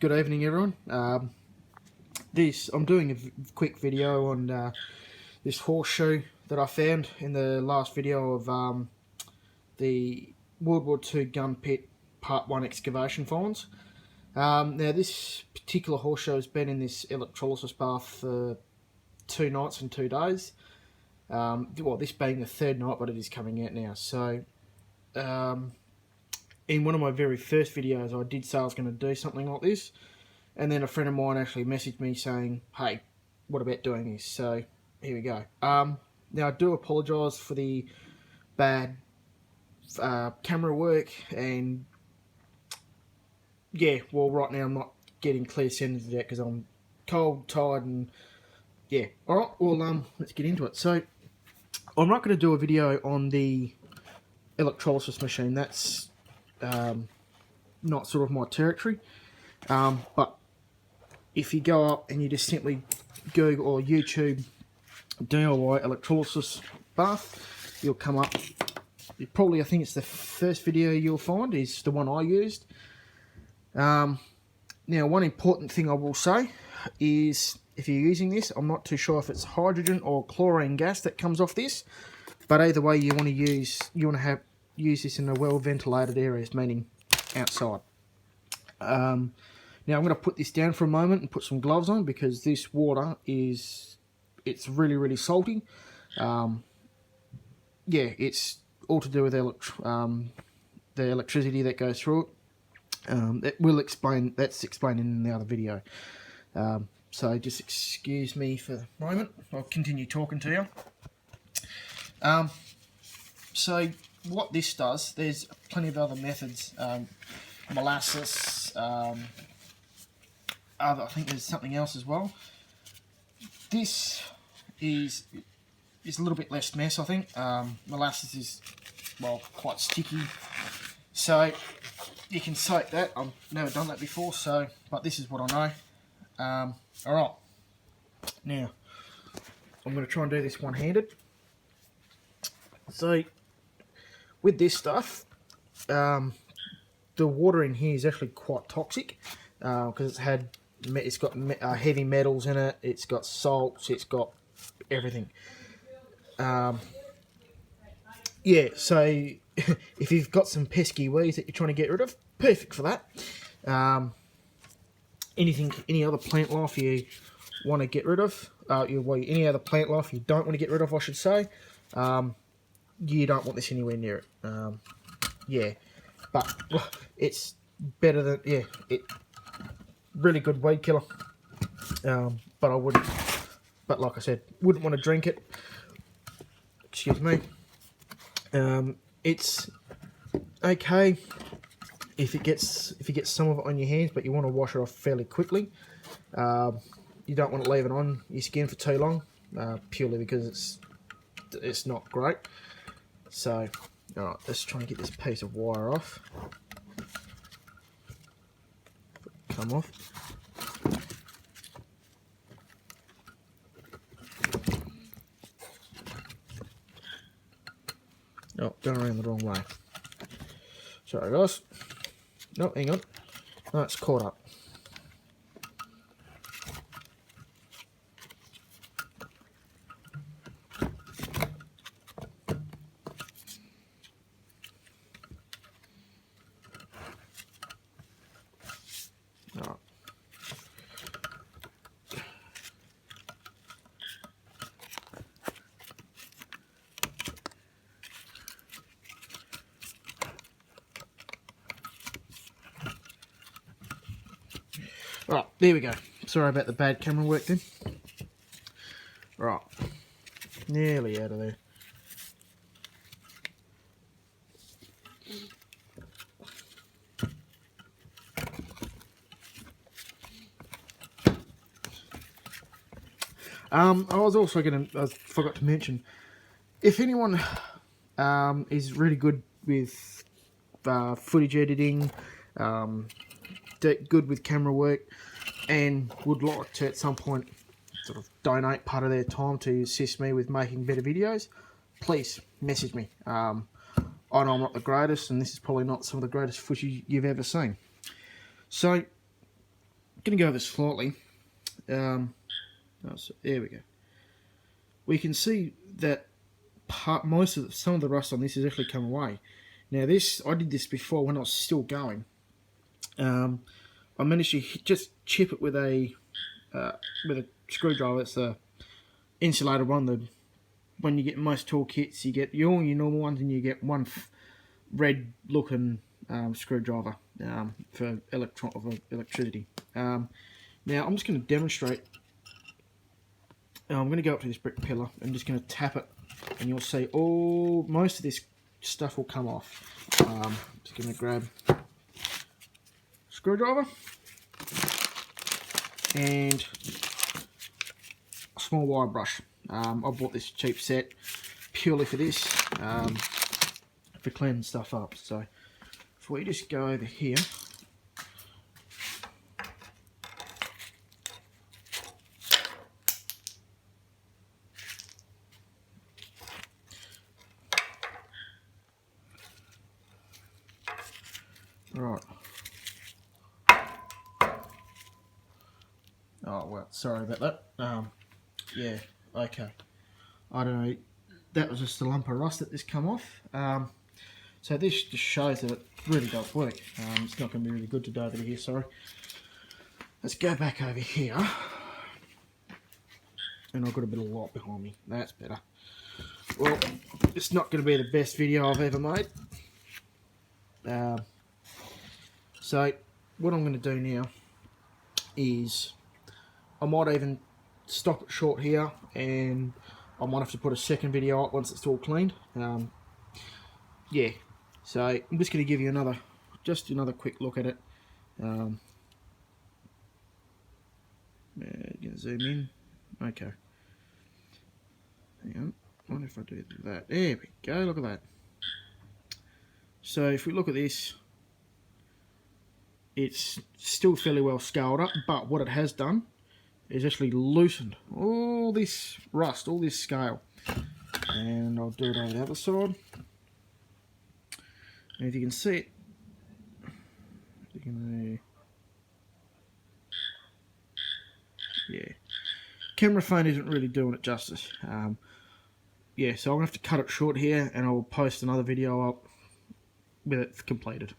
Good evening, everyone. I'm doing a quick video on this horseshoe that I found in the last video of the World War II gun pit Part 1 excavation finds. Now this particular horseshoe has been in this electrolysis bath for 2 nights and 2 days. Well, this being the 3rd night, but it is coming out now. So in one of my very first videos, I did say I was going to do something like this, and then a friend of mine actually messaged me saying, hey, what about doing this? So here we go. Now I do apologise for the bad camera work, and yeah, well, right now I'm not getting clear sentences yet because I'm cold, tired, and yeah. Alright, well, let's get into it. So I'm not going to do a video on the electrolysis machine. That's not sort of my territory, but if you go up and you just simply Google or YouTube DIY electrolysis bath, you'll come up. I think it's the first video you'll find is the one I used. Now, one important thing I will say is if you're using this, I'm not too sure if it's hydrogen or chlorine gas that comes off this, but either way, you want to use this in a well ventilated areas, meaning outside. Now I'm going to put this down for a moment and put some gloves on because this water it's really, really salty. Yeah, it's all to do with the electricity that goes through it. That's explained in the other video. So just excuse me for the moment. I'll continue talking to you. So what this does, there's plenty of other methods. Molasses. I think there's something else as well. This is a little bit less mess, I think. Molasses is, well, quite sticky, so you can soak that. I've never done that before, but this is what I know. Alright, now I'm going to try and do this one-handed. So with this stuff, the water in here is actually quite toxic because it's got heavy metals in it, it's got salts, it's got everything. Yeah, so if you've got some pesky weeds that you're trying to get rid of, perfect for that. Any other plant life you want to get rid of, any other plant life you don't want to get rid of, I should say, you don't want this anywhere near it. Yeah, but it's better than, really good weed killer. But I wouldn't, but like I said, wouldn't want to drink it. Excuse me. It's okay if you get some of it on your hands, but you want to wash it off fairly quickly. You don't want to leave it on your skin for too long, purely because it's not great. So, alright, let's try and get this piece of wire off. Come off. Oh, going around the wrong way. Sorry, guys. No, hang on. No, it's caught up. Alright. Right, there we go. Sorry about the bad camera work then. Right, nearly out of there. I forgot to mention, if anyone is really good with footage editing, good with camera work, and would like to at some point sort of donate part of their time to assist me with making better videos, please message me. I know I'm not the greatest, and this is probably not some of the greatest footage you've ever seen. So going to go over slightly. So there we go. We can see that some of the rust on this has actually come away. Now this, I did this before when I was still going. I managed to just chip it with a screwdriver. It's the insulated one. When you get most tool kits, you get all your normal ones, and you get one red looking screwdriver for electricity. Now I'm just going to demonstrate. I'm going to go up to this brick pillar and just going to tap it, and you'll see most of this stuff will come off. Just going to grab a screwdriver and a small wire brush. I bought this cheap set purely for this, for cleaning stuff up. So if we just go over here, right. Oh well, sorry about that. Yeah, okay. I don't know. That was just a lump of rust that just come off. So this just shows that it really does work. It's not going to be really good to do over here. Sorry. Let's go back over here, and I've got a bit of light behind me. That's better. Well, it's not going to be the best video I've ever made. So what I'm going to do now is I might even stop it short here, and I might have to put a second video up once it's all cleaned. Yeah, so I'm just going to give you another quick look at it. Going to zoom in. Okay. Hang on. I wonder if I do that. There we go. Look at that. So if we look at this, it's still fairly well scaled up, but what it has done is actually loosened all this rust, all this scale. And I'll do it over the other side. And if you can see it, yeah, camera phone isn't really doing it justice. Yeah, so I'm gonna have to cut it short here, and I'll post another video up with it completed.